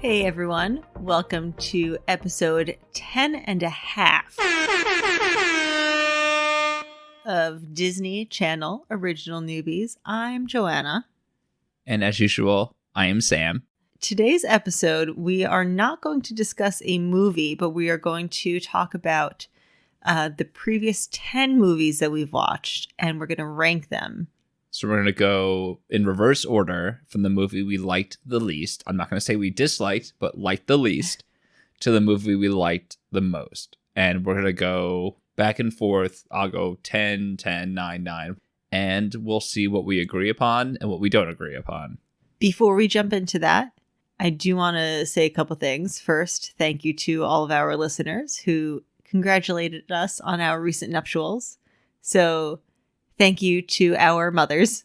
Hey everyone, welcome to episode 10 and a half of Disney Channel Original Noobies. I'm Joanna. And as usual, I am Sam. Today's episode, we are not going to discuss a movie, but we are going to talk about the previous 10 movies that we've watched, and we're going to rank them. So we're going to go in reverse order from the movie we liked the least. I'm not going to say we disliked, but liked the least, to the movie we liked the most. And we're going to go back and forth. I'll go 10, 10, 9, 9. And we'll see what we agree upon and what we don't agree upon. Before we jump into that, I do want to say a couple things. First, thank you to all of our listeners who congratulated us on our recent nuptials. So thank you to our mothers.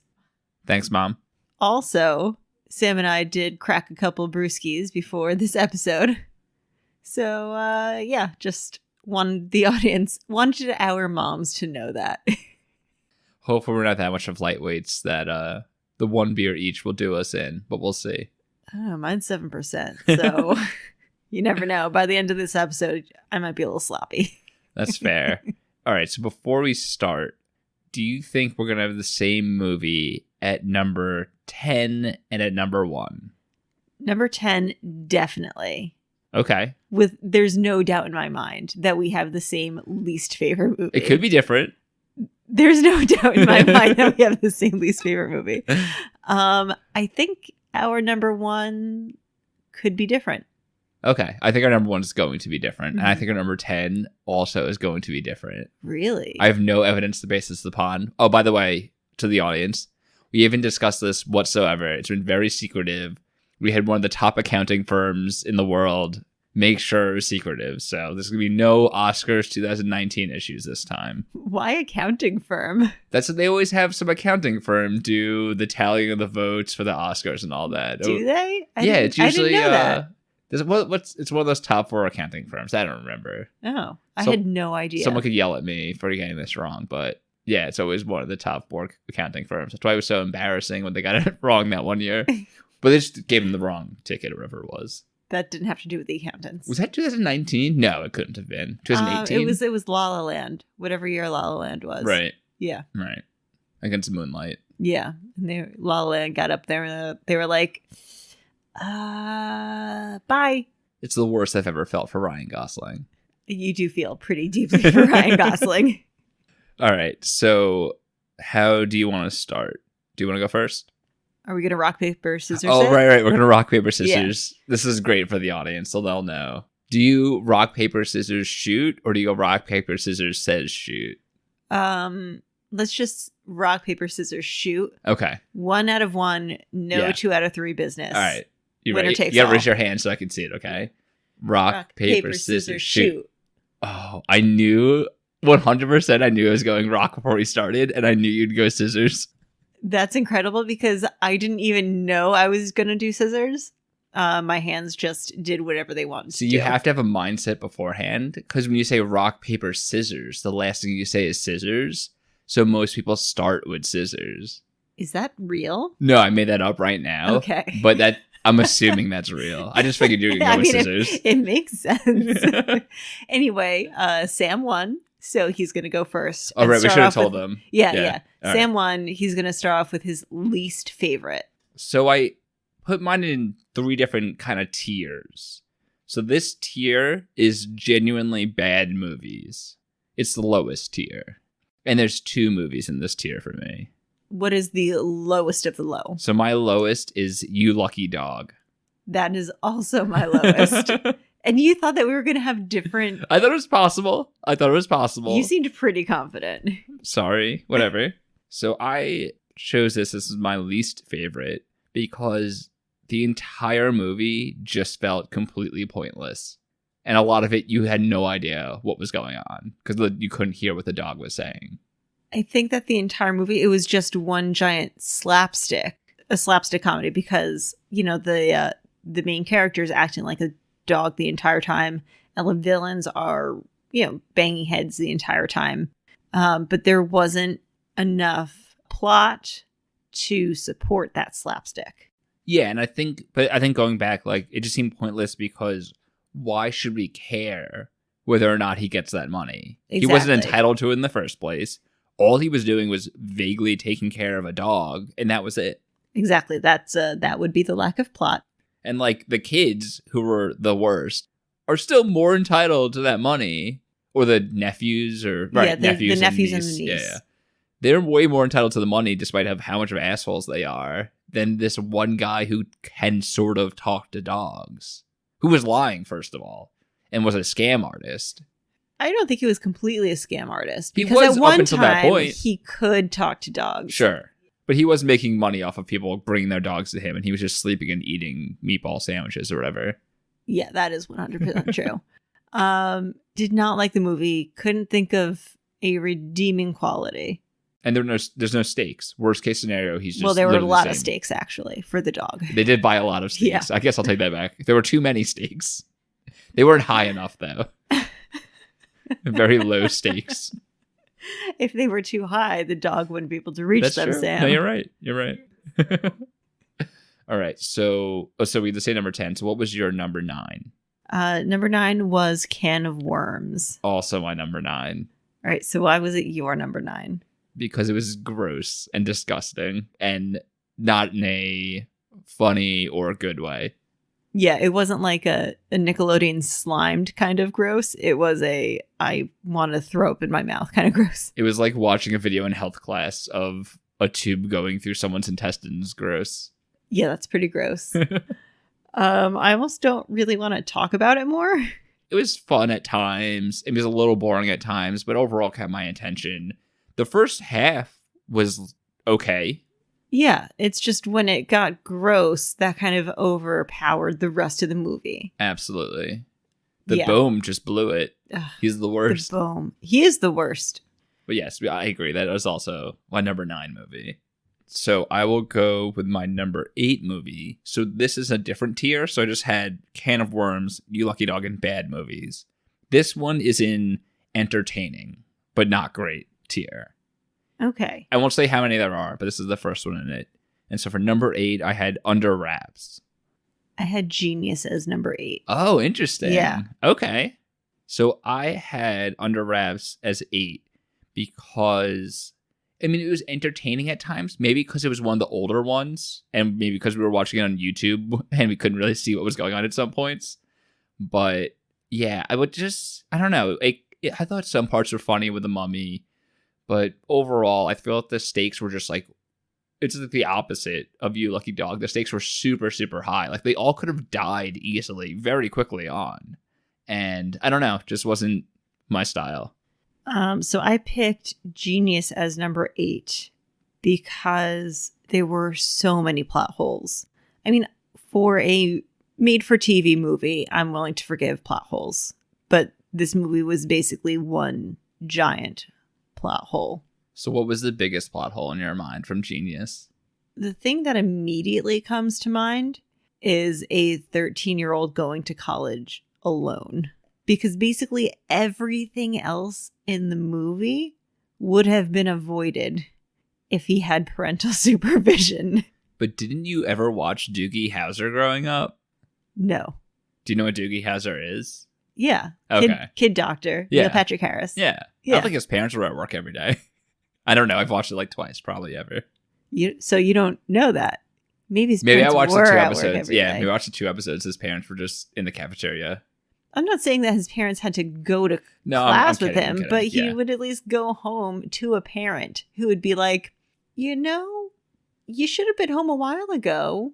Thanks, Mom. Also, Sam and I did crack a couple brewskis before this episode. So, just the audience wanted our moms to know that. Hopefully we're not that much of lightweights that the one beer each will do us in, but we'll see. I don't know, mine's 7%, so you never know. By the end of this episode, I might be a little sloppy. That's fair. All right, so before we start, do you think we're going to have the same movie at number 10 and at number 1? Number 10, definitely. Okay. There's no doubt in my mind that we have the same least favorite movie. It could be different. There's no doubt in my mind that we have the same least favorite movie. I think our number 1 could be different. Okay. I think our number 1 is going to be different. Mm-hmm. And I think our number 10 also is going to be different. Really? I have no evidence to base this upon. Oh, by the way, to the audience, we haven't discussed this whatsoever. It's been very secretive. We had one of the top accounting firms in the world make sure it was secretive. So there's going to be no Oscars 2019 issues this time. Why accounting firm? That's what they always have, some accounting firm do the tallying of the votes for the Oscars and all that. Do they? It's usually I didn't know that. It's one of those top 4 accounting firms. I don't remember. Oh, I had no idea. Someone could yell at me for getting this wrong, but yeah, it's always one of the top 4 accounting firms. That's why it was so embarrassing when they got it wrong that one year. But they just gave them the wrong ticket or whatever it was. That didn't have to do with the accountants. Was that 2019? No, it couldn't have been. 2018? It was La La Land. Whatever year La La Land was. Right. Yeah. Right. Against Moonlight. Yeah. And La La Land got up there and they were like, bye. It's the worst I've ever felt for Ryan Gosling. You do feel pretty deeply for Ryan Gosling. All right. So how do you want to start? Do you want to go first? Are we going to rock, paper, scissors? Oh, right. We're going to rock, paper, scissors. Yeah. This is great for the audience, so they'll know. Do you rock, paper, scissors, shoot? Or do you go rock, paper, scissors, says shoot? Let's just rock, paper, scissors, shoot. Okay. 1 out of 1, no 2 out of 3 business. All right. You Winner ready? takes You gotta all. raise your hand so I can see it, okay? Rock, paper, scissors, shoot. Oh, I knew 100% I knew I was going rock before we started, and I knew you'd go scissors. That's incredible because I didn't even know I was going to do scissors. My hands just did whatever they wanted to do. So you have to have a mindset beforehand, because when you say rock, paper, scissors, the last thing you say is scissors. So most people start with scissors. Is that real? No, I made that up right now. Okay. But I'm assuming that's real. I just figured you were going to go with scissors. It makes sense. Anyway, Sam won. So he's going to go first. Oh, right. We should have told them. Yeah. Sam right. won. He's going to start off with his least favorite. So I put mine in 3 different kind of tiers. So this tier is genuinely bad movies. It's the lowest tier. And there's 2 movies in this tier for me. What is the lowest of the low? So my lowest is You Lucky Dog. That is also my lowest. And you thought that we were going to have different... I thought it was possible. You seemed pretty confident. Sorry, whatever. So I chose this as my least favorite because the entire movie just felt completely pointless. And a lot of it, you had no idea what was going on because you couldn't hear what the dog was saying. I think that the entire movie, it was just one giant a slapstick comedy because, the main character is acting like a dog the entire time, and the villains are, banging heads the entire time. But there wasn't enough plot to support that slapstick. Yeah, and I think going back, like, it just seemed pointless because why should we care whether or not he gets that money? Exactly. He wasn't entitled to it in the first place. All he was doing was vaguely taking care of a dog, and that was it. Exactly. That would be the lack of plot. And, like, the kids who were the worst are still more entitled to that money. Or the nephews, or right, the nephews and the niece. Yeah. They're way more entitled to the money, despite how much of assholes they are, than this one guy who can sort of talk to dogs, who was lying, first of all, and was a scam artist. I don't think he was completely a scam artist. He Because was at one up until that time, point. he could talk to dogs. Sure. But he was making money off of people bringing their dogs to him, and he was just sleeping and eating meatball sandwiches or whatever. Yeah, that is 100% true. Did not like the movie. Couldn't think of a redeeming quality. And there's no stakes. Worst case scenario, he's just Well, there were a literally lot the of same. stakes, actually, for the dog. They did buy a lot of stakes. Yeah. I guess I'll take that back. There were too many stakes. They weren't high enough, though. Very low stakes. If they were too high, the dog wouldn't be able to reach them, True. Sam. No, you're right. You're right. All right. So we had to say number 10. So what was your number 9? Number 9 was Can of Worms. Also my number 9. All right. So why was it your number 9? Because it was gross and disgusting and not in a funny or good way. Yeah, it wasn't like a Nickelodeon slimed kind of gross. It was I want to throw up in my mouth kind of gross. It was like watching a video in health class of a tube going through someone's intestines. Gross. Yeah, that's pretty gross. I almost don't really want to talk about it more. It was fun at times. It was a little boring at times, but overall kept my attention. The first half was okay. Yeah, it's just when it got gross, that kind of overpowered the rest of the movie. Absolutely. The boom just blew it. Ugh, He's the worst. The boom. He is the worst. But yes, I agree. That was also my number 9 movie. So I will go with my number 8 movie. So this is a different tier. So I just had Can of Worms, You Lucky Dog, and Bad Movies. This one is in entertaining, but not great tier. Okay. I won't say how many there are, but this is the first one in it. And so for number 8, I had Under Wraps. I had Genius as number 8. Oh, interesting. Yeah. Okay. So I had Under Wraps as 8 because, I mean, it was entertaining at times. Maybe because it was one of the older ones, and maybe because we were watching it on YouTube and we couldn't really see what was going on at some points. But yeah, I don't know. I thought some parts were funny with the mummy. But overall, I feel like the stakes were just like, it's like the opposite of You Lucky Dog. The stakes were super, super high. Like, they all could have died easily, very quickly on. And I don't know, just wasn't my style. So I picked Genius as number 8 because there were so many plot holes. I mean, for a made-for-TV movie, I'm willing to forgive plot holes. But this movie was basically one giant plot hole. So what was the biggest plot hole in your mind from Genius? The thing that immediately comes to mind is a 13-year-old going to college alone. Because basically everything else in the movie would have been avoided if he had parental supervision. But didn't you ever watch Doogie Howser growing up? No. Do you know what Doogie Howser is? Yeah. Okay. Kid doctor. Yeah. Neil Patrick Harris. Yeah. I don't think his parents were at work every day. I don't know. I've watched it like twice, probably ever. So you don't know that. Maybe I watched the 2 at work episodes. every Yeah, day. maybe I watched the 2 episodes. His parents were just in the cafeteria. I'm not saying that his parents had to go to I'm class with kidding, him, but he yeah. would at least go home to a parent who would be like, you should have been home a while ago.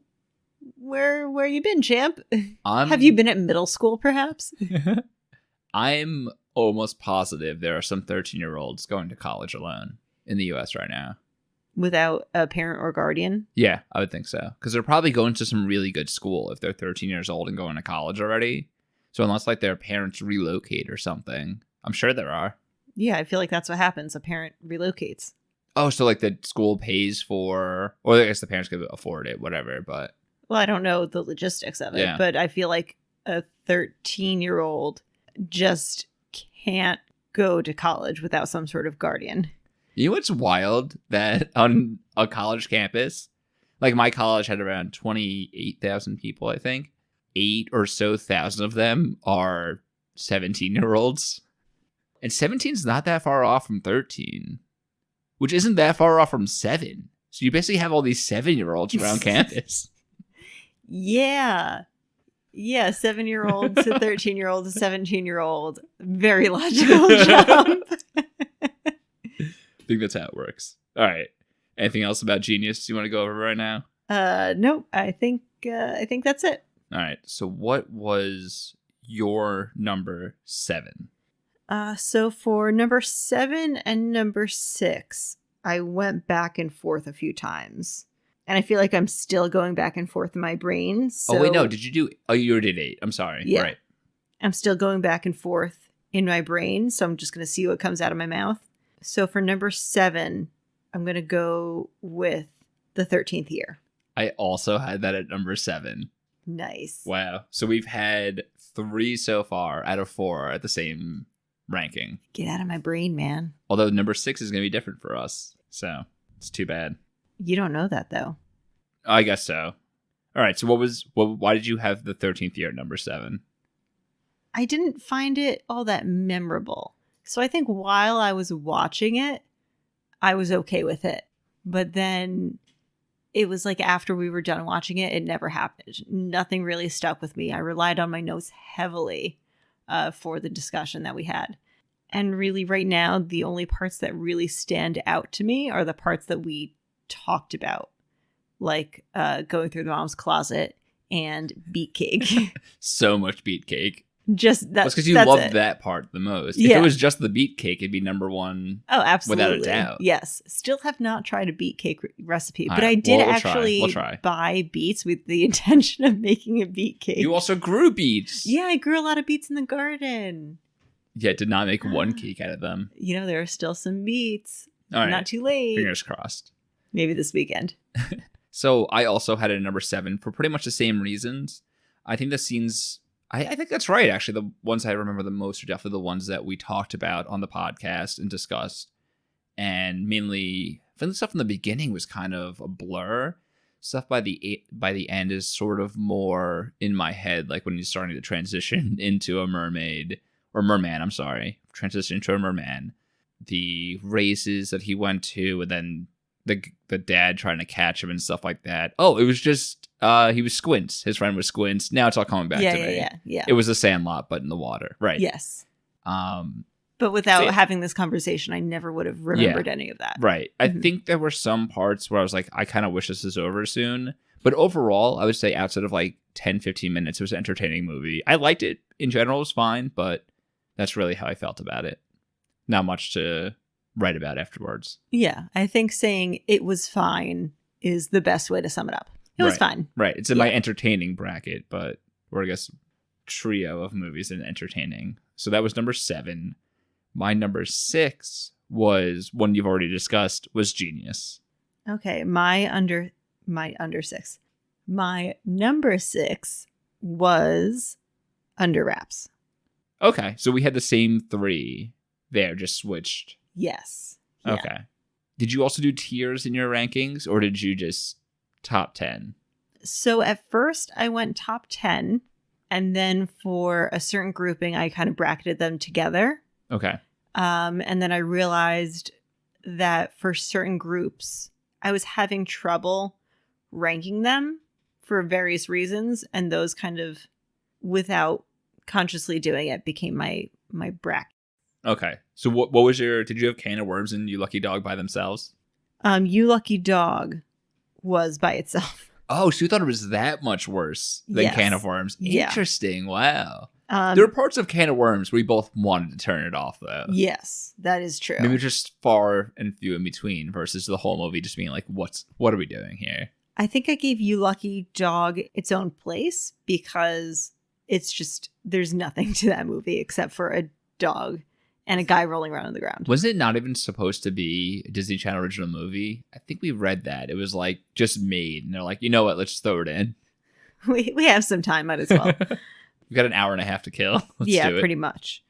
Where you been, champ? Have you been at middle school, perhaps? I'm almost positive there are some 13-year-olds going to college alone in the U.S. right now. Without a parent or guardian? Yeah, I would think so. Because they're probably going to some really good school if they're 13 years old and going to college already. So unless like their parents relocate or something, I'm sure there are. Yeah, I feel like that's what happens. A parent relocates. Oh, so like the school pays for, or I guess the parents could afford it, whatever. But Well, I don't know the logistics of it, Yeah. but I feel like a 13-year-old just can't go to college without some sort of guardian. you know what's wild? That on a college campus, Like my college had around 28,000 people, I think. 8 or so thousand of them are 17-year-olds. And 17 is not that far off from 13, which isn't that far off from 7. So you basically have all these 7-year-olds around campus. Yeah. Yeah, 7-year-old to 13-year-old to 17-year-old. Very logical jump. I think that's how it works. All right. Anything else about Genius you want to go over right now? Nope. I think that's it. All right. So what was your number 7? So for number 7 and number 6, I went back and forth a few times. And I feel like I'm still going back and forth in my brain. So, oh, wait, no. Did you do... Oh, you did 8. I'm sorry. Yeah. Right. I'm still going back and forth in my brain. So I'm just going to see what comes out of my mouth. So for number 7, I'm going to go with the 13th year. I also had that at number 7. Nice. Wow. So we've had 3 so far out of 4 at the same ranking. Get out of my brain, man. Although number 6 is going to be different for us. So it's too bad. You don't know that, though. I guess so. All right. So why did you have the 13th year at number 7? I didn't find it all that memorable. So I think while I was watching it, I was okay with it. But then it was like after we were done watching it, it never happened. Nothing really stuck with me. I relied on my notes heavily for the discussion that we had. And really right now, the only parts that really stand out to me are the parts that we talked about. Like going through the mom's closet and beet cake. So much beet cake. Just that's because you loved that part the most. Yeah. If it was just the beet cake, it'd be number 1. Oh, absolutely. Without a doubt. Yes. Still have not tried a beet cake recipe, but right. I did We'll actually try. buy beets with the intention of making a beet cake. You also grew beets. Yeah, I grew a lot of beets in the garden. Yeah, did not make one cake out of them. You know, there are still some beets. All right. Not too late. Fingers crossed. Maybe this weekend. So I also had it at number 7 for pretty much the same reasons. I think the scenes... I think that's right, actually. The ones I remember the most are definitely the ones that we talked about on the podcast and discussed. And mainly, I think the stuff in the beginning was kind of a blur. Stuff by the end is sort of more in my head, like when he's starting to transition into a mermaid. Or merman, I'm sorry. Transition into a merman. The races that he went to, and then the dad trying to catch him and stuff like that. Oh, it was just he was Squints. His friend was Squints. Now it's all coming back to me. Yeah. It was a Sandlot, but in the water, right? Yes. But without having this conversation, I never would have remembered any of that. Right. I think there were some parts where I was like, I kind of wish this is over soon. But overall, I would say outside of like 10, 15 minutes, it was an entertaining movie. I liked it. In general, it was fine, but that's really how I felt about it. Not much to write about afterwards. Yeah, I think saying it was fine is the best way to sum it up. It was fine. Right. It's in my entertaining bracket, but we're, I guess, trio of movies in entertaining. So that was number 7. My number 6 was one you've already discussed, was Genius. Okay, my number 6 was Under Wraps. Okay, so we had the same 3 there, just switched. Yes. Yeah. Okay. Did you also do tiers in your rankings, or did you just top 10? So at first I went top 10, and then for a certain grouping, I kind of bracketed them together. Okay. And then I realized that for certain groups, I was having trouble ranking them for various reasons, and those kind of, without consciously doing it, became my bracket. Okay. So what was did you have Can of Worms and You Lucky Dog by themselves? You Lucky Dog was by itself. Oh, so you thought it was that much worse than Can of Worms? Yeah. Interesting. Wow. There were parts of Can of Worms where we both wanted to turn it off, though. Yes, that is true. Maybe just far and few in between versus the whole movie just being like, what are we doing here? I think I gave You Lucky Dog its own place because it's just, there's nothing to that movie except for a dog and a guy rolling around on the ground. Was it not even supposed to be a Disney Channel Original movie? I think we read that. It was like just made. And they're like, you know what? Let's just throw it in. We have some time, might as well. We've got an hour and a half to kill. Let's do it. Pretty much.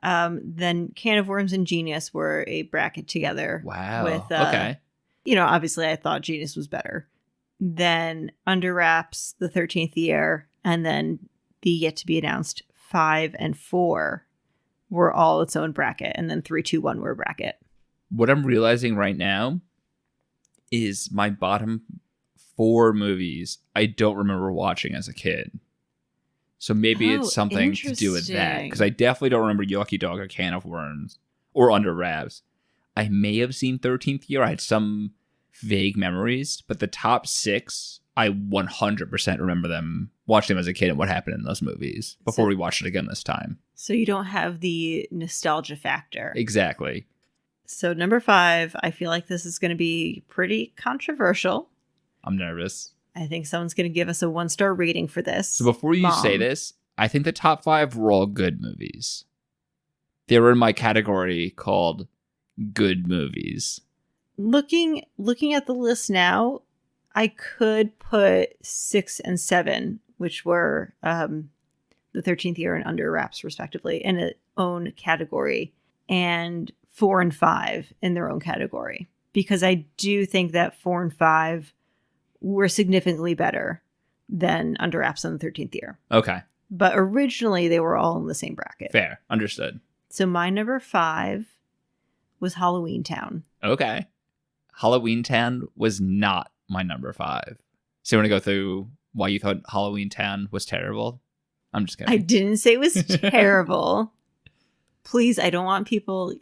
Then Can of Worms and Genius were a bracket together. Wow. With, okay. You know, obviously I thought Genius was better. then Under Wraps, The 13th Year, and then the yet to be announced 5 and 4 were all its own bracket, and then 3, 2, 1 were a bracket. What I'm realizing right now is my bottom 4 movies I don't remember watching as a kid. So maybe it's something to do with that. Because I definitely don't remember Yucky Dog or Can of Worms or Under Wraps. I may have seen 13th Year. I had some vague memories. But the top 6, I 100% remember them, watching them as a kid and what happened in those movies before we watched it again this time. So you don't have the nostalgia factor. Exactly. So number 5, I feel like this is going to be pretty controversial. I'm nervous. I think someone's going to give us a 1-star rating for this. So before you say this, I think the top 5 were all good movies. They were in my category called good movies. Looking at the list now, I could put 6 and 7, which were the 13th Year and Under Wraps, respectively, in its own category, and 4 and 5 in their own category. Because I do think that 4 and 5 were significantly better than Under Wraps on the 13th Year. Okay. But originally, they were all in the same bracket. Fair. Understood. So my number 5 was Halloween Town. Okay. Halloween Town was not my number 5. So you want to go through why you thought Halloween Town was terrible? I'm just kidding. I didn't say it was terrible. Please, I don't want people,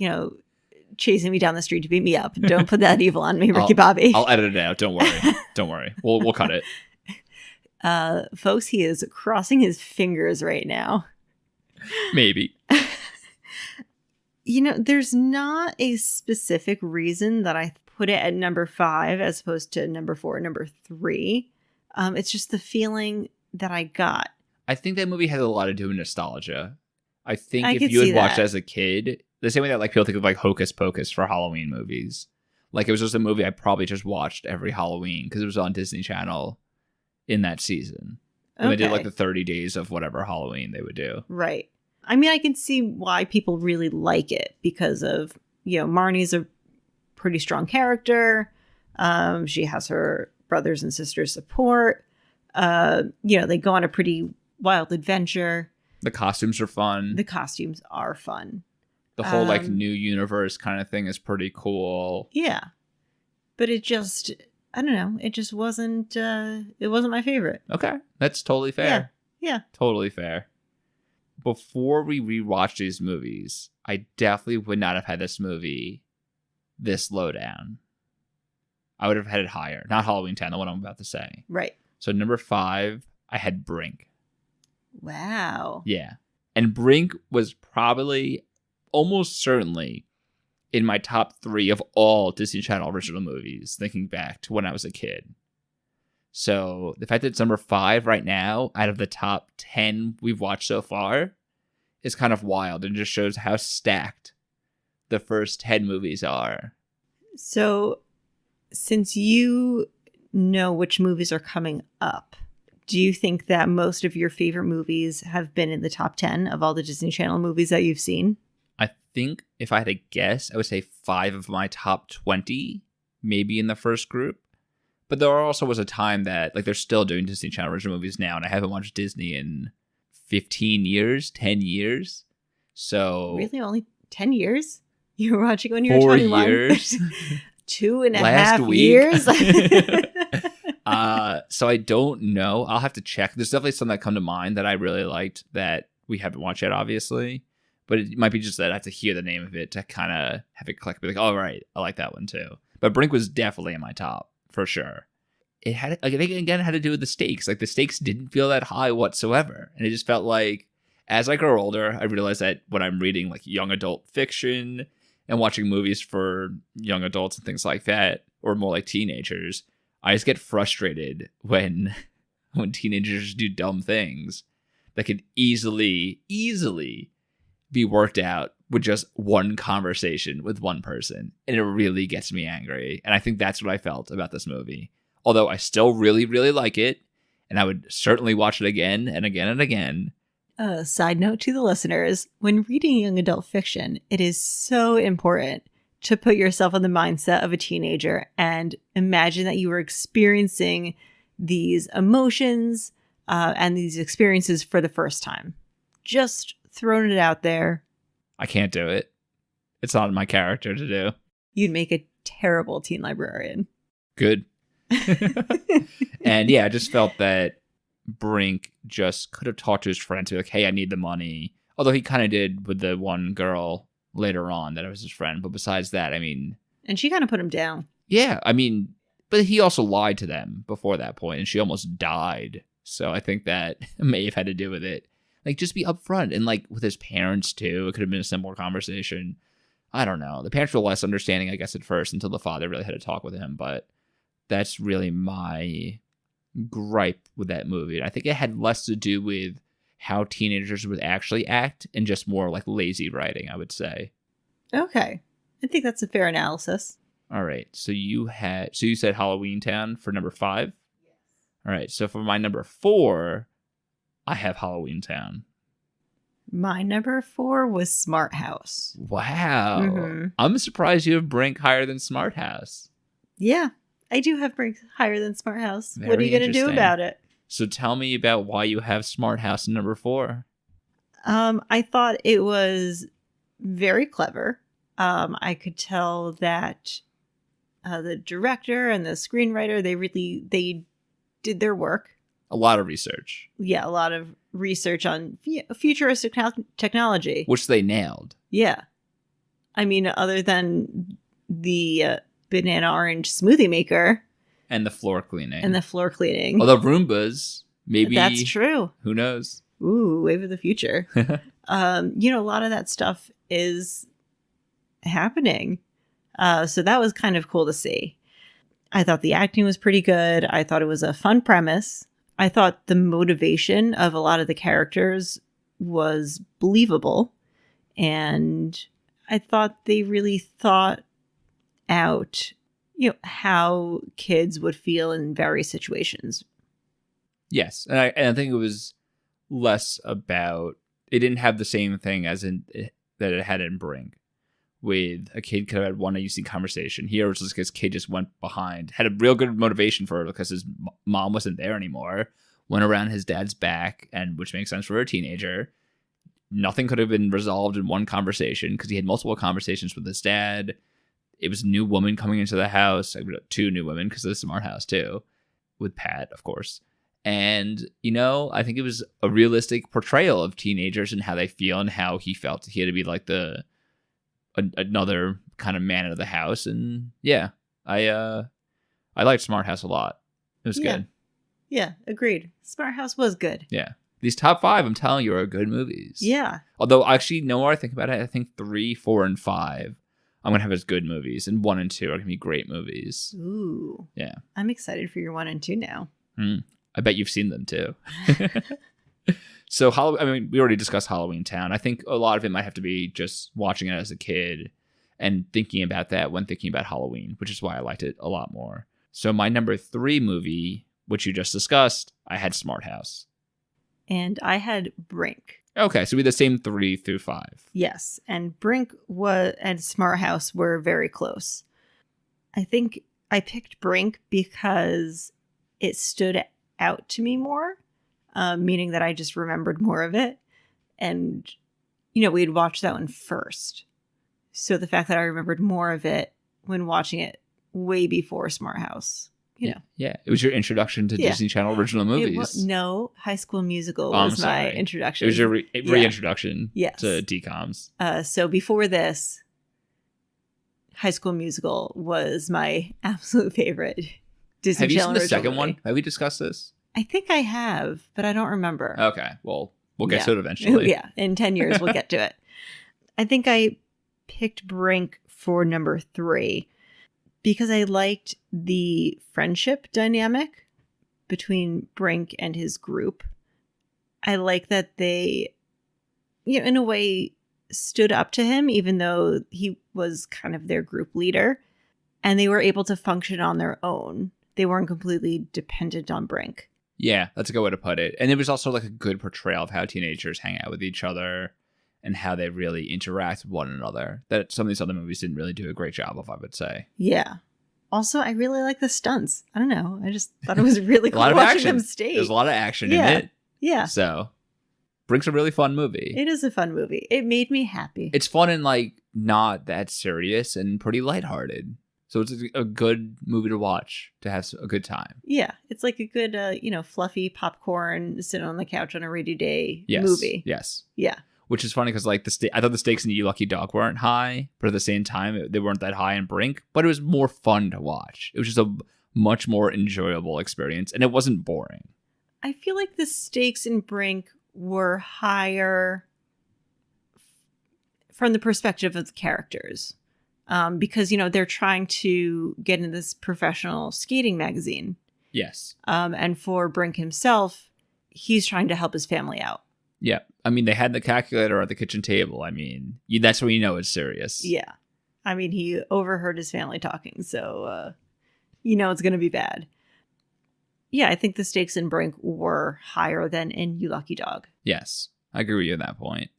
chasing me down the street to beat me up. Don't put that evil on me, Ricky Bobby. I'll edit it out. Don't worry. Don't worry. We'll cut it. Folks, he is crossing his fingers right now. Maybe. There's not a specific reason that I put it at number 5 as opposed to number 4 and number 3. It's just the feeling that I got. I think that movie has a lot to do with nostalgia. I think I if could you see had watched that. it as a kid, the same way that people think of Hocus Pocus for Halloween movies. It was just a movie I probably just watched every Halloween because it was on Disney Channel in that season. And they did the 30 days of whatever Halloween they would do. Right. I mean, I can see why people really like it because of, Marnie's a pretty strong character. She has her brothers and sisters' support. They go on a pretty wild adventure. The costumes are fun. The costumes are fun. The whole new universe kind of thing is pretty cool. Yeah. But it just, I don't know. It just wasn't, it wasn't my favorite. Okay. That's totally fair. Yeah. Totally fair. Before we rewatched these movies, I definitely would not have had this movie this low down. I would have had it higher. Not Halloween Town, the one I'm about to say. Right. So number 5, I had Brink. Wow. Yeah. And Brink was probably, almost certainly, in my top 3 of all Disney Channel original movies, thinking back to when I was a kid. So the fact that it's number 5 right now, out of the top 10 we've watched so far, is kind of wild and just shows how stacked the first 10 movies are. So, since you know which movies are coming up, do you think that most of your favorite movies have been in the top 10 of all the Disney Channel movies that you've seen? I think if I had to guess, I would say 5 of my top 20, maybe in the first group. But there also was a time that, they're still doing Disney Channel original movies now, and I haven't watched Disney in 15 years, 10 years. So... Really? Only 10 years? You were watching when you were 4 21? years. 2.5 years? So I don't know. I'll have to check. There's definitely some that come to mind that I really liked that we haven't watched yet, obviously. But it might be just that I have to hear the name of it to kind of have it click. Be like, oh, right, I like that one too. But Brink was definitely in my top, for sure. It had, I think, again, it had to do with the stakes. The stakes didn't feel that high whatsoever. And it just felt like, as I grow older, I realized that when I'm reading, young adult fiction and watching movies for young adults and things like that, or more like teenagers, I just get frustrated when teenagers do dumb things that could easily be worked out with just one conversation with one person. And it really gets me angry. And I think that's what I felt about this movie. Although I still really, really like it. And I would certainly watch it again and again and again. Side note to the listeners, when reading young adult fiction, it is so important to put yourself in the mindset of a teenager and imagine that you were experiencing these emotions and these experiences for the first time. Just throwing it out there. I can't do it. It's not my character to do. You'd make a terrible teen librarian. Good. And yeah, I just felt that Brink just could have talked to his friend to be like, hey, I need the money. Although he kind of did with the one girl later on that was his friend. But besides that, I mean... And she kind of put him down. Yeah, I mean, but he also lied to them before that point, and she almost died. So I think that may have had to do with it. Like, just be upfront. And like with his parents too, it could have been a simpler conversation. I don't know. The parents were less understanding, I guess, at first until the father really had to talk with him. But that's really my gripe with that movie. And I think it had less to do with how teenagers would actually act and just more like lazy writing, I would say. Okay. I think that's a fair analysis. All right. So you said Halloween Town for number 5? Yes. All right. So for my number 4, I have Halloween Town. My number 4 was Smart House. Wow. Mm-hmm. I'm surprised you have Brink higher than Smart House. Yeah, I do have Brink higher than Smart House. Very what are you going to do interesting. about it? So tell me about why you have Smart House in number 4. I thought it was very clever. I could tell that the director and the screenwriter, they did their work. A lot of research. Yeah, a lot of research on futuristic technology. Which they nailed. Yeah. I mean, other than the banana orange smoothie maker. And the floor cleaning. Although Roombas, maybe. That's true. Who knows? Ooh, wave of the future. A lot of that stuff is happening. So that was kind of cool to see. I thought the acting was pretty good. I thought it was a fun premise. I thought the motivation of a lot of the characters was believable. And I thought they really thought out, how kids would feel in various situations. Yes. And I think it was less about, it didn't have the same thing as in that it had in Brink. With a kid could have had one easy conversation. Here, it was just this kid just went behind, had a real good motivation for it because his mom wasn't there anymore. Went around his dad's back, and which makes sense for a teenager. Nothing could have been resolved in one conversation because he had multiple conversations with his dad. It was a new woman coming into the house, 2 new women because of the Smart House too, with Pat, of course. And I think it was a realistic portrayal of teenagers and how they feel and how he felt. He had to be like another kind of man of the house. And yeah, I liked Smart House a lot. It was good. Yeah, agreed. Smart House was good. Yeah. These top 5, I'm telling you, are good movies. Yeah. Although, actually, the more I think about it, I think 3, 4, and 5 I'm going to have as good movies. And 1 and 2 are going to be great movies. Ooh. Yeah. I'm excited for your 1 and 2 now. I bet you've seen them too. So, we already discussed Halloween Town. I think a lot of it might have to be just watching it as a kid and thinking about that when thinking about Halloween, which is why I liked it a lot more. So my number 3 movie, which you just discussed, I had Smart House. And I had Brink. Okay, so we had the same 3 through 5. Yes, and Brink and Smart House were very close. I think I picked Brink because it stood out to me more. Meaning that I just remembered more of it. And, we'd watched that one first. So the fact that I remembered more of it when watching it way before Smart House, Yeah, it was your introduction to Disney Channel Original Noobies. No, High School Musical was my introduction. It was your reintroduction to DCOMs. So before this, High School Musical was my absolute favorite Disney Channel. Have you seen the second movie. one? Have we discussed this? I think I have, but I don't remember. Okay, well, we'll get to it eventually. Yeah, in 10 years, we'll get to it. I think I picked Brink for number 3 because I liked the friendship dynamic between Brink and his group. I like that they, in a way, stood up to him, even though he was kind of their group leader, and they were able to function on their own. They weren't completely dependent on Brink. Yeah, that's a good way to put it. And it was also like a good portrayal of how teenagers hang out with each other and how they really interact with one another that some of these other movies didn't really do a great job of, I would say. Yeah. Also, I really like the stunts. I don't know. I just thought it was really cool watching action. them stay. There's a lot of action in it. Yeah. So, Brink's a really fun movie. It is a fun movie. It made me happy. It's fun and like not that serious and pretty lighthearted. So it's a good movie to watch, to have a good time. Yeah. It's like a good, fluffy popcorn, sit on the couch on a rainy day movie. Yes. Yeah. Which is funny because like I thought the stakes in You Lucky Dog weren't high, but at the same time they weren't that high in Brink. But it was more fun to watch. It was just a much more enjoyable experience, and it wasn't boring. I feel like the stakes in Brink were higher from the perspective of the characters, because they're trying to get into this professional skating magazine. Yes. And for Brink himself, he's trying to help his family out. Yeah. I mean, they had the calculator at the kitchen table. I mean, that's when you know it's serious. Yeah. I mean, he overheard his family talking, so it's going to be bad. Yeah, I think the stakes in Brink were higher than in You Lucky Dog. Yes, I agree with you on that point.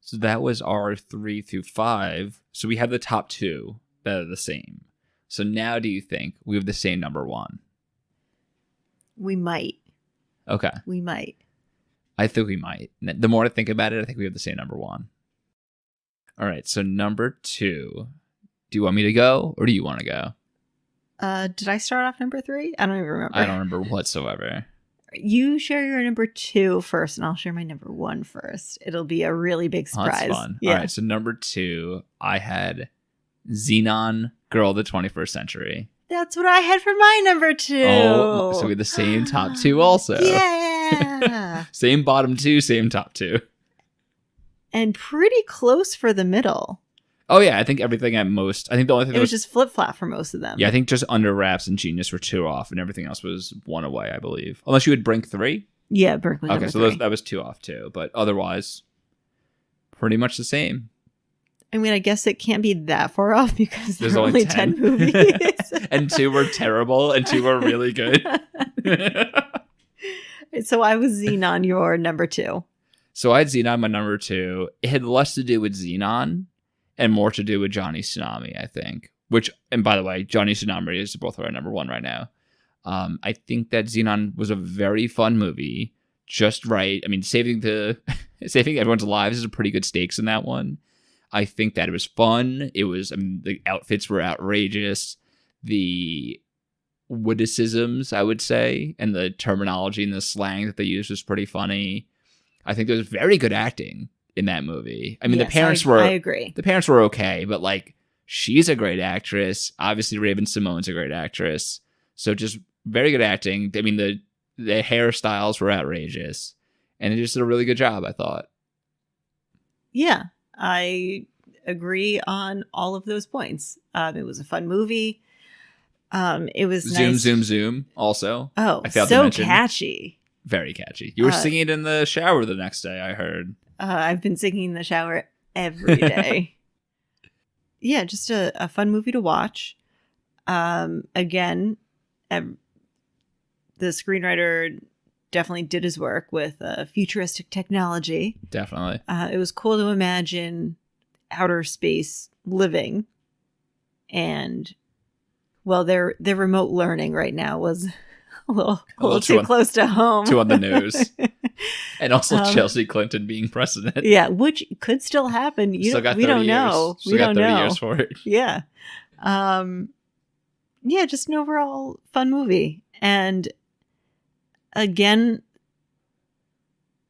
So that was our 3 through 5. So we have the top 2 that are the same. So now do you think we have the same number 1? We might. Okay. We might. I think we might. The more I think about it, I think we have the same number 1. All right, so number 2. Do you want me to go or do you want to go? Did I start off number 3? I don't even remember. I don't remember whatsoever. You share your number 2 first, and I'll share my number 1 first. It'll be a really big surprise. Oh, that's fun. Yeah. All right, so number 2, I had Xenon, Girl of the 21st Century. That's what I had for my number 2. Oh, so we have the same top 2 also. Yeah. Same bottom 2, same top 2. And pretty close for the middle. Oh, yeah. I think everything at most. I think the only thing it was just flip-flop for most of them. Yeah, I think just Under Wraps and Genius were 2 off, and everything else was 1 away, I believe. Unless you had Brink 3? Yeah, Brink was okay, so that was 2 off, too. But otherwise, pretty much the same. I mean, I guess it can't be that far off because there's only 10 movies. And 2 were terrible, and 2 were really good. So I was Xenon, your number 2. So I had Xenon, my number 2. It had less to do with Xenon and more to do with Johnny Tsunami, I think. Which, and by the way, Johnny Tsunami is both our number 1 right now. I think that Xenon was a very fun movie, just right. I mean, saving everyone's lives is a pretty good stakes in that one. I think that it was fun. It was, the outfits were outrageous. The witticisms, I would say, and the terminology and the slang that they used was pretty funny. I think there was very good acting in that movie. I mean, yes, the parents I agree. The parents were okay, but like, she's a great actress. Obviously, Raven Simone's a great actress. So just very good acting. I mean, the hairstyles were outrageous, and they just did a really good job, I thought. Yeah, I agree on all of those points. It was a fun movie. It was Zoom, nice. Zoom, Zoom. Also, oh, I failed so to mention. catchy. Very catchy. You were singing it in the shower the next day, I heard. I've been singing in the shower every day. Yeah, just a fun movie to watch. Again, the screenwriter definitely did his work with futuristic technology. Definitely. It was cool to imagine outer space living. And, well, their remote learning right now was a little too close to home. Too on the news. And also Chelsea Clinton being president. Yeah, which could still happen. We don't know. We got 30 years for it. Yeah. Yeah, just an overall fun movie. And again,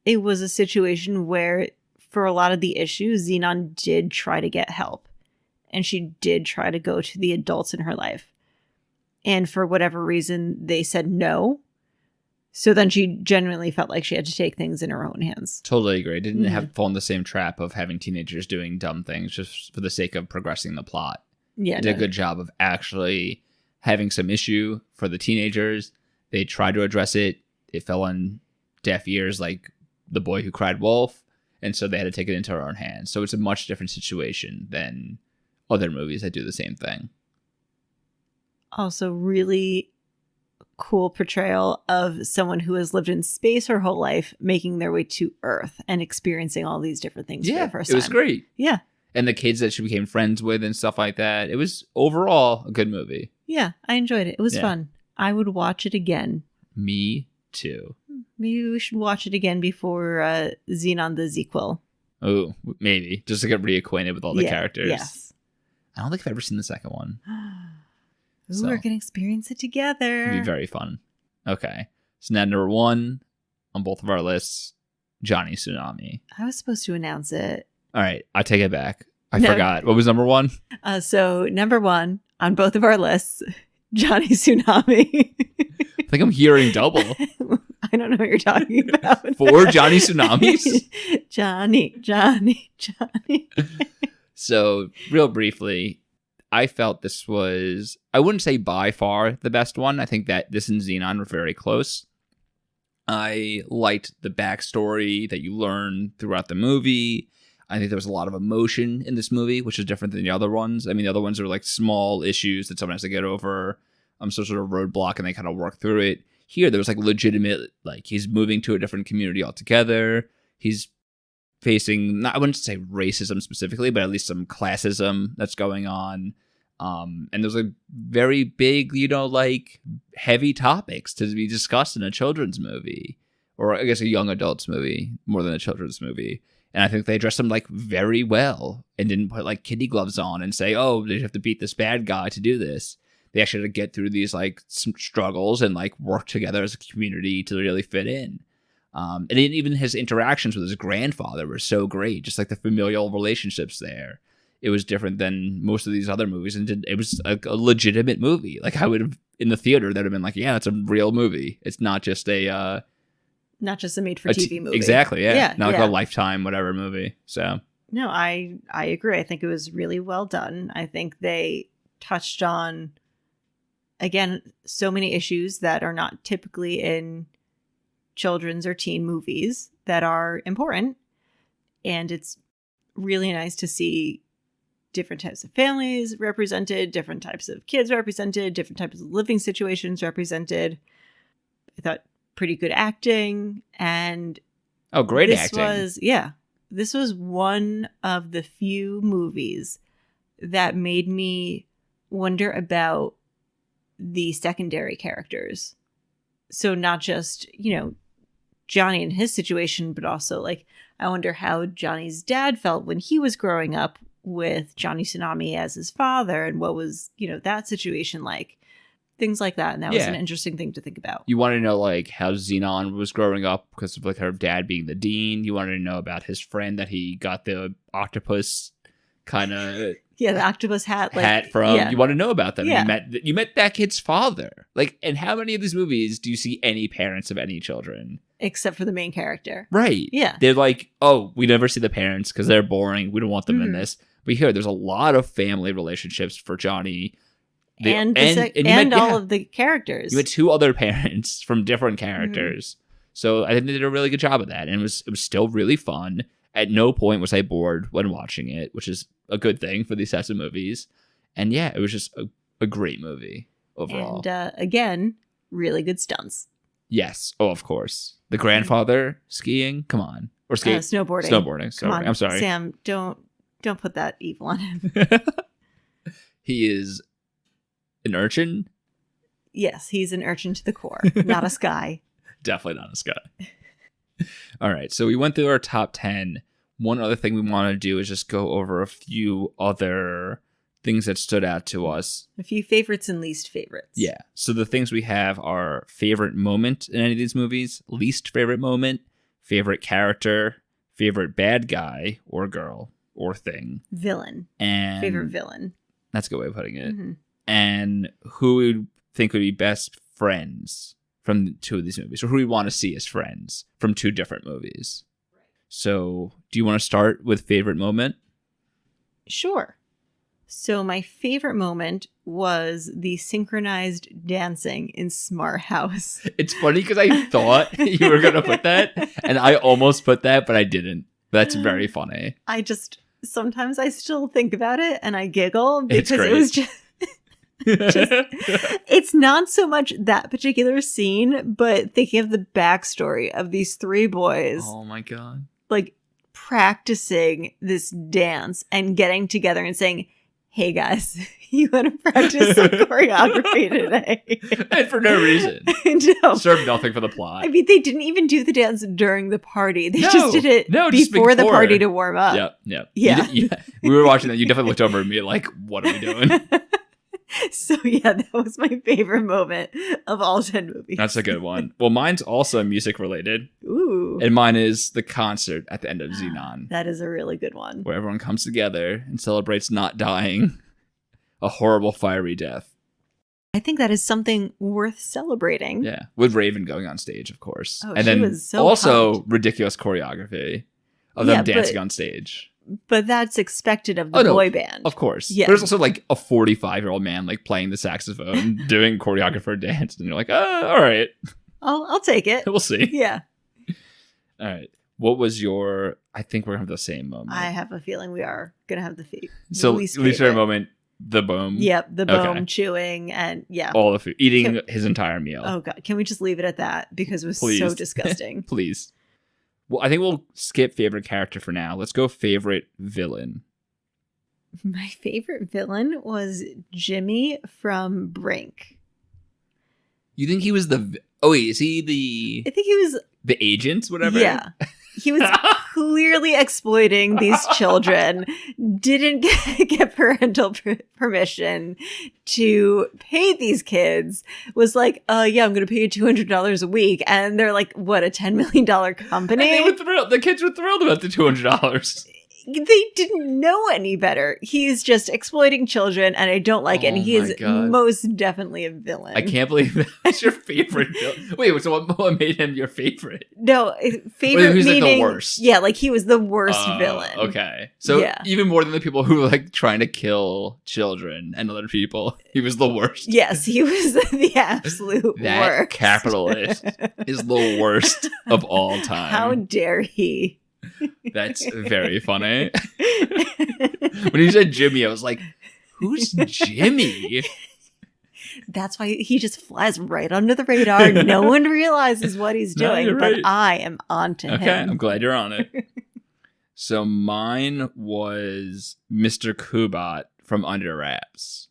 it was a situation where for a lot of the issues, Xenon did try to get help. And she did try to go to the adults in her life. And for whatever reason, they said no. So then she genuinely felt like she had to take things in her own hands. Totally agree. Didn't have to fall in the same trap of having teenagers doing dumb things just for the sake of progressing the plot. Yeah, did a good job of actually having some issue for the teenagers. They tried to address it. It fell on deaf ears like The Boy Who Cried Wolf. And so they had to take it into their own hands. So it's a much different situation than other movies that do the same thing. Also really cool portrayal of someone who has lived in space her whole life, making their way to Earth and experiencing all these different things for the first time. It was great. Yeah. And the kids that she became friends with and stuff like that. It was overall a good movie. Yeah, I enjoyed it. It was fun. I would watch it again. Me too. Maybe we should watch it again before Xenon the Sequel. Oh, maybe. Just to get reacquainted with all the characters. Yes. I don't think I've ever seen the second one. Ooh, we're going to experience it together. It'd be very fun. Okay. So now number 1 on both of our lists, Johnny Tsunami. I was supposed to announce it. All right. I take it back. I forgot. What was number 1? So number 1 on both of our lists, Johnny Tsunami. I think I'm hearing double. I don't know what you're talking about. 4 Johnny Tsunamis? Johnny. So, real briefly, I felt this was, I wouldn't say by far the best one. I think that this and Xenon were very close. I liked the backstory that you learn throughout the movie. I think there was a lot of emotion in this movie, which is different than the other ones. I mean, the other ones are like small issues that someone has to get over, some sort of roadblock, and they kind of work through it. Here, there was like legitimate, like he's moving to a different community altogether. He's facing, I wouldn't say racism specifically, but at least some classism that's going on. And there's a very big, like heavy topics to be discussed in a children's movie, or I guess a young adult's movie more than a children's movie. And I think they addressed them like very well and didn't put like kiddie gloves on and say, oh, they have to beat this bad guy to do this. They actually had to get through these like some struggles and like work together as a community to really fit in. And even his interactions with his grandfather were so great, just like the familial relationships there. It was different than most of these other movies, and it was a legitimate movie. Like I would have in the theater, that would have been like, yeah, it's a real movie. It's not just a made-for-TV movie. Exactly, yeah. Not like a Lifetime, whatever movie. So no, I agree. I think it was really well done. I think they touched on, again, so many issues that are not typically in children's or teen movies that are important. And it's really nice to see different types of families represented, different types of kids represented, different types of living situations represented. I thought pretty good acting, and great acting. This was one of the few movies that made me wonder about the secondary characters. So not just, Johnny and his situation, but also like I wonder how Johnny's dad felt when he was growing up with Johnny Tsunami as his father, and what was, that situation like. Things like that. And that was an interesting thing to think about. You want to know like how Xenon was growing up because of like her dad being the dean. You wanted to know about his friend that he got the octopus kind of the octopus hat from. Yeah. You want to know about them. Yeah. You met that kid's father. Like, in how many of these movies do you see any parents of any children? Except for the main character. Right. Yeah. They're like, oh, we never see the parents because they're boring. We don't want them in this. But here, there's a lot of family relationships for Johnny. And all of the characters. You had 2 other parents from different characters. So I think they did a really good job of that. And it was still really fun. At no point was I bored when watching it, which is a good thing for these types of movies. And yeah, it was just a great movie overall. And again, really good stunts. Yes. Oh, of course. The grandfather skiing. Come on. Or snowboarding. Snowboarding. Come on, I'm sorry. Sam, don't put that evil on him. He is an urchin? Yes, he's an urchin to the core, not a sky. Definitely not a sky. All right, so we went through our top 10. One other thing we want to do is just go over a few other things that stood out to us. A few favorites and least favorites. Yeah, so the things we have are favorite moment in any of these movies, least favorite moment, favorite character, favorite bad guy or girl or thing. Villain. And favorite villain. That's a good way of putting it. Mm-hmm. And who we think would be best friends from 2 of these movies, or who we want to see as friends from 2 different movies. Right. So do you want to start with favorite moment? Sure. So my favorite moment was the synchronized dancing in Smart House. It's funny because I thought you were going to put that, and I almost put that, but I didn't. That's very funny. Sometimes I still think about it and I giggle because it was just It's not so much that particular scene, but thinking of the backstory of these three boys. Oh my God. Like practicing this dance and getting together and saying, hey guys, you want to practice some choreography today? And for no reason. No. Served nothing for the plot. I mean, they didn't even do the dance during the party. They just did it before the party to warm up. Yep. Yeah. We were watching that. You definitely looked over at me like, what are we doing? So yeah, that was my favorite moment of all 10 movies. That's a good one. Well, mine's also music related. Ooh. And mine is the concert at the end of Xenon. That is a really good one. Where everyone comes together and celebrates not dying a horrible fiery death. I think that is something worth celebrating. Yeah. With Raven going on stage, of course. Oh, and she then was so also pumped. ridiculous choreography of them dancing on stage. But that's expected of the boy band. Of course. Yeah. But there's also like a 45-year-old man like playing the saxophone, doing choreographer dance, and you're like, all right. I'll take it. We'll see. Yeah. All right. What was your? I think we're gonna have the same moment. I have a feeling we are gonna have the least favorite moment. The bone. Yep, the bone chewing and all the food, eating his entire meal. Oh God, can we just leave it at that because it was Please. so disgusting. Please. Well, I think we'll skip favorite character for now. Let's go favorite villain. My favorite villain was Jimmy from Brink. You think he was the? Oh wait, is he the? I think he was the agent, whatever. Yeah, he was clearly exploiting these children. Didn't get parental permission to pay these kids. Was like, yeah, I'm going to pay you $200 a week, and they're like, what, a $10 million company? And they were thrilled. The kids were thrilled about the $200. They didn't know any better. He's just exploiting children, and I don't like it. And he is most definitely a villain. I can't believe that's your favorite villain. Wait, so what made him your favorite? No, favorite Wait, meaning, like the worst. Yeah, like he was the worst villain. Okay, so even more than the people who were like trying to kill children and other people, he was the worst. Yes, he was the absolute that worst. Capitalist is the worst of all time. How dare he? That's very funny. When you said Jimmy, I was like, who's Jimmy? That's why he just flies right under the radar. No one realizes what he's doing, but I am onto him. Okay, I'm glad you're on it. So mine was Mr. Kubat from Under Wraps.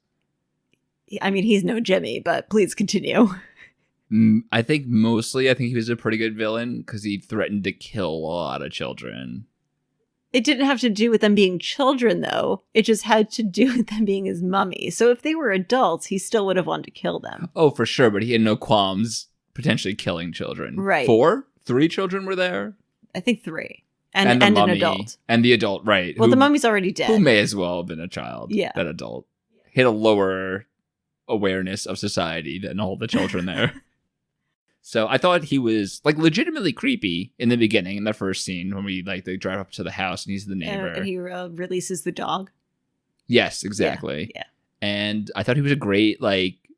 I mean, he's no Jimmy, but please continue. I think he was a pretty good villain because he threatened to kill a lot of children. It didn't have to do with them being children, though. It just had to do with them being his mummy. So if they were adults, he still would have wanted to kill them. Oh, for sure. But he had no qualms potentially killing children. Right. 3 children were there? I think 3. And mummy, an adult. And the adult, right. Well, the mummy's already dead. Who may as well have been a child. Yeah. That adult. He had a lower awareness of society than all the children there. So I thought he was like legitimately creepy in the beginning, in the first scene when they drive up to the house and he's the neighbor. And he releases the dog. Yes, exactly. Yeah. And I thought he was a great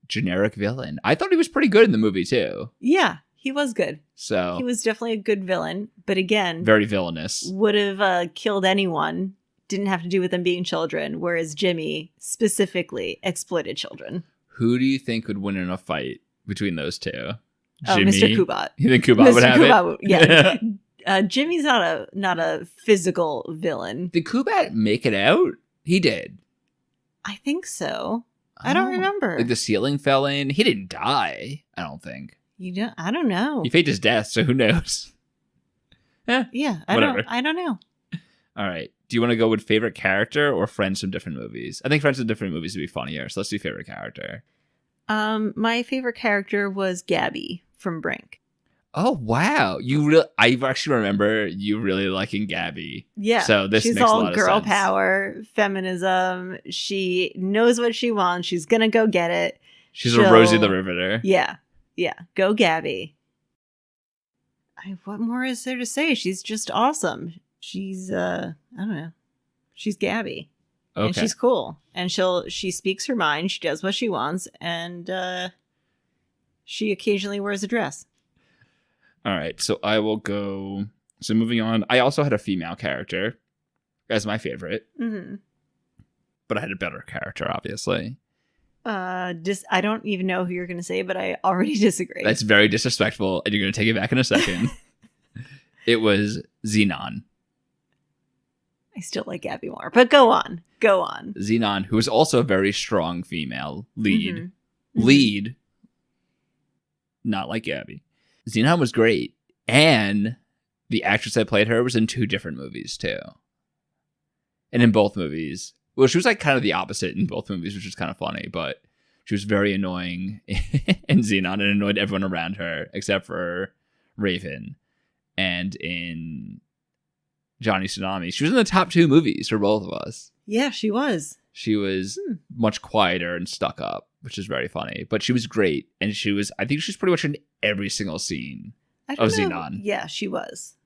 generic villain. I thought he was pretty good in the movie too. Yeah, he was good. So he was definitely a good villain, but again, very villainous. Would have killed anyone. Didn't have to do with them being children. Whereas Jimmy specifically exploited children. Who do you think would win in a fight between those two? Oh, Jimmy. Mr. Kubat. You think Kubat would have it? Yeah. Jimmy's not a physical villain. Did Kubat make it out? He did. I think so. I don't remember. Like the ceiling fell in. He didn't die, I don't think. I don't know. He faked his death, so who knows? Yeah, I don't know. All right. Do you want to go with favorite character or friends from different movies? I think friends from different movies would be funnier, so let's do favorite character. My favorite character was Gabby from Brink. Oh wow! I actually remember you really liking Gabby. Yeah, so this she's makes all a lot girl of sense. Power, feminism. She knows what she wants. She's gonna go get it. She's a Rosie the Riveter. Yeah. Go Gabby. What more is there to say? She's just awesome. She's I don't know. She's Gabby. Okay. And she's cool. And she speaks her mind. She does what she wants. And she occasionally wears a dress. All right. So I will go. So moving on. I also had a female character as my favorite. Mm-hmm. But I had a better character, obviously. I don't even know who you're going to say, but I already disagree. That's very disrespectful, and you're going to take it back in a second. It was Xenon. I still like Gabby more, but go on. Go on. Xenon, who is also a very strong female lead. Mm-hmm. Lead. Not like Gabby. Xenon was great. And the actress that played her was in 2 different movies, too. And in both movies. Well, she was like kind of the opposite in both movies, which is kind of funny. But she was very annoying in Xenon and annoyed everyone around her, except for Raven. And in Johnny Tsunami, she was in the top 2 movies for both of us. Yeah, she was. She was much quieter and stuck up, which is very funny. But she was great. And I think she's pretty much in every single scene of Xenon. Yeah, she was.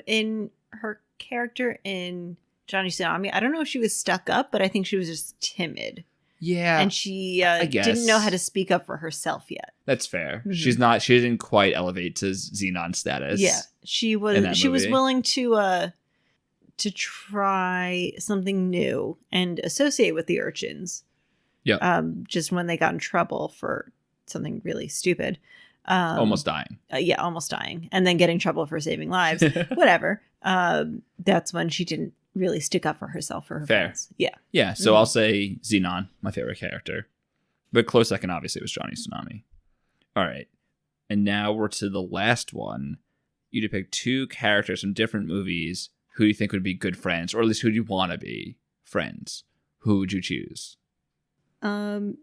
In her character in Johnny Tsunami, I don't know if she was stuck up, but I think she was just timid. Yeah. And she I guess. didn't know how to speak up for herself yet. That's fair. Mm-hmm. She didn't quite elevate to Xenon status. Yeah. She was willing to try something new and associate with the urchins. Yeah. Just when they got in trouble for something really stupid. Almost dying. Yeah, almost dying. And then getting in trouble for saving lives. Whatever. That's when she didn't really stick up for herself or her friends. Yeah. Yeah, so I'll say Xenon, my favorite character. But close second, obviously, was Johnny Tsunami. All right. And now we're to the last one. You to pick 2 characters from different movies who you think would be good friends, or at least who you want to be friends. Who would you choose?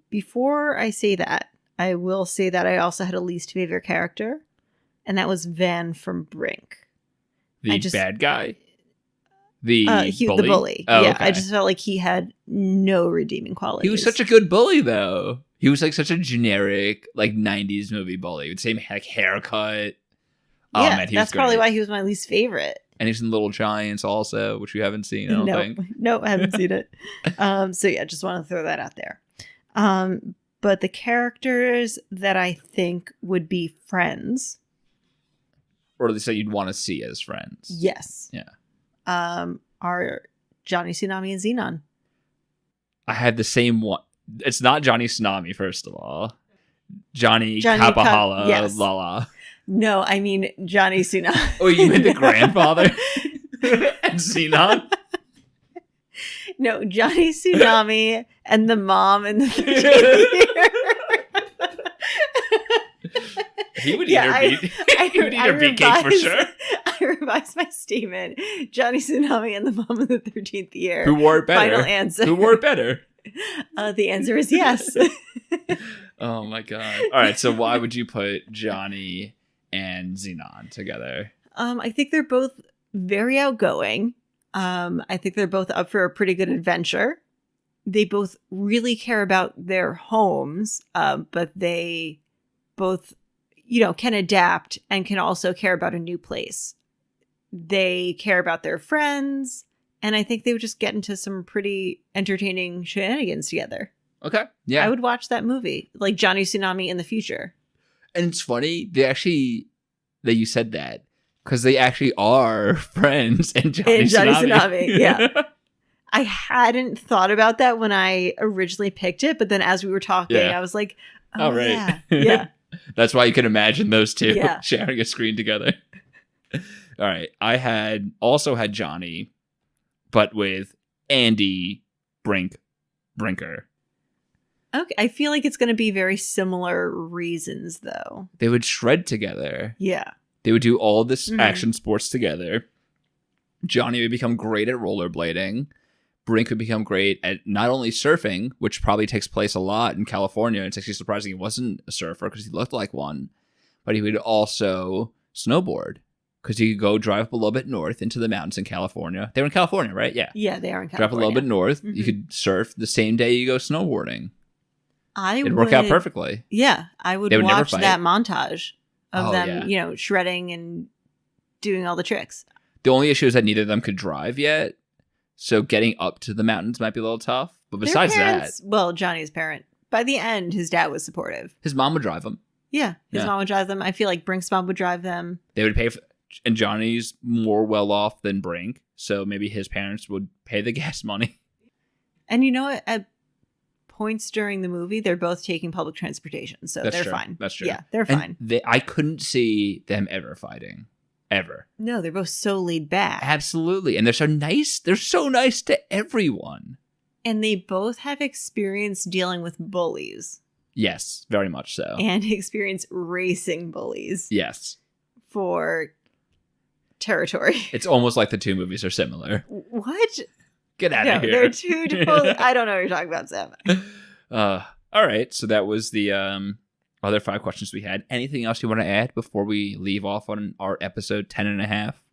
Before I say that, I will say that I also had a least favorite character, and that was Van from Brink. The bad guy? The bully? The bully. Oh, yeah, okay. I just felt like he had no redeeming qualities. He was such a good bully, though. He was like such a generic, like 90s movie bully. With the same like haircut. Oh, yeah, man, that's probably why he was my least favorite. And he's in Little Giants also, which we haven't seen, I don't think. No, I haven't seen it. So yeah, just want to throw that out there. But the characters that I think would be friends, or at least that you'd want to see as friends. Yes. Yeah. Are Johnny Tsunami and Xenon. I had the same one. It's not Johnny Tsunami, first of all. Johnny Kapahala yes. Lala. No, I mean Johnny Tsunami. Oh, you meant the grandfather? And Xenon? No, Johnny Tsunami and the mom and the 13th year. He would eat her beet cake for sure. I revised my statement. Johnny Tsunami and the mom of the 13th year. Who wore it better? Final answer. Who wore it better? The answer is yes. Oh my god. All right, so why would you put Johnny and Xenon together? I think they're both very outgoing. I think they're both up for a pretty good adventure. They both really care about their homes, but they both, can adapt and can also care about a new place. They care about their friends, and I think they would just get into some pretty entertaining shenanigans together. Okay, yeah. I would watch that movie, like Johnny Tsunami in the future. And it's funny, that you said that, because they actually are friends in Johnny Tsunami. Yeah. I hadn't thought about that when I originally picked it, but then as we were talking, I was like, oh right. Yeah. That's why you can imagine those two sharing a screen together. All right. I also had Johnny, but with Andy Brinker. Okay. I feel like it's going to be very similar reasons, though. They would shred together. Yeah. They would do all this action sports together. Johnny would become great at rollerblading. Brink would become great at not only surfing, which probably takes place a lot in California. It's actually surprising he wasn't a surfer because he looked like one. But he would also snowboard because he could go drive up a little bit north into the mountains in California. They were in California, right? Yeah. Yeah, they are in California. Drive a little bit north. You could surf the same day you go snowboarding. It'd work out perfectly. Yeah, I would watch that montage of them, shredding and doing all the tricks. The only issue is that neither of them could drive yet. So getting up to the mountains might be a little tough. But besides that... Well, Johnny's parent. By the end, his dad was supportive. His mom would drive them. Yeah, his mom would drive them. I feel like Brink's mom would drive them. They would pay for... And Johnny's more well off than Brink. So maybe his parents would pay the gas money. And you know what? At points during the movie, they're both taking public transportation, so they're fine. That's true. Yeah, they're fine. I couldn't see them ever fighting. Ever. No, they're both so laid back. Absolutely. And they're so nice. They're so nice to everyone. And they both have experience dealing with bullies. Yes, very much so. And experience racing bullies. Yes. For territory. It's almost like the two movies are similar. What? Get out of here. They're two totally... I don't know what you're talking about, Sam. All right. So that was the other 5 questions we had. Anything else you want to add before we leave off on our episode 10 and a half?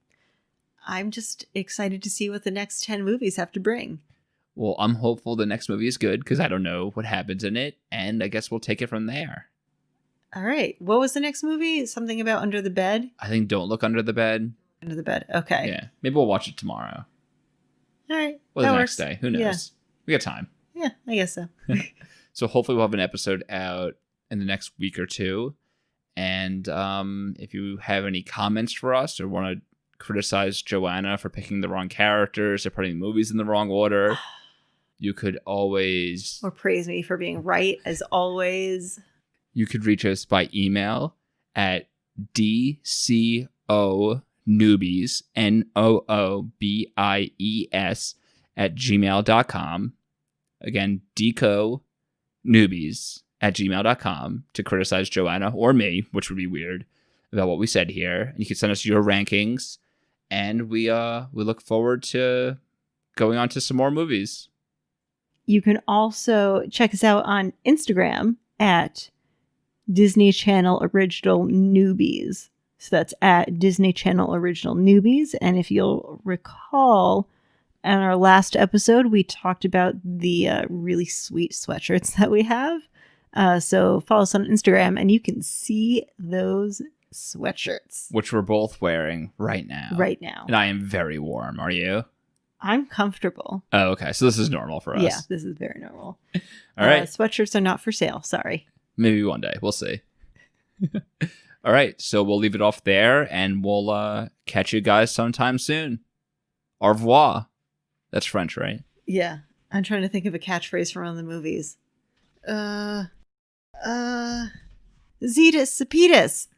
I'm just excited to see what the next 10 movies have to bring. Well, I'm hopeful the next movie is good because I don't know what happens in it. And I guess we'll take it from there. All right. What was the next movie? Something about Under the Bed? I think Don't Look Under the Bed. Under the Bed. Okay. Yeah. Maybe we'll watch it tomorrow. All right. Or the next day. Who knows? Yeah. We got time. Yeah, I guess so. So hopefully we'll have an episode out in the next week or two. And if you have any comments for us or want to criticize Joanna for picking the wrong characters or putting movies in the wrong order, you could always... Or praise me for being right, as always. You could reach us by email at DCONoobies, NOOBIES, @gmail.com. Again, DCONoobies@gmail.com to criticize Joanna or me, which would be weird, about what we said here. And you can send us your rankings. And we look forward to going on to some more movies. You can also check us out on Instagram at Disney Channel Original Noobies. So that's at Disney Channel Original Noobies. And if you'll recall, in our last episode, we talked about the really sweet sweatshirts that we have. So follow us on Instagram and you can see those sweatshirts. Which we're both wearing right now. Right now. And I am very warm. Are you? I'm comfortable. Oh, okay. So this is normal for us. Yeah, this is very normal. All right. Sweatshirts are not for sale. Sorry. Maybe one day. We'll see. All right. So we'll leave it off there and we'll catch you guys sometime soon. Au revoir. That's French, right? Yeah. I'm trying to think of a catchphrase from one of the movies. Zetus Sapidus.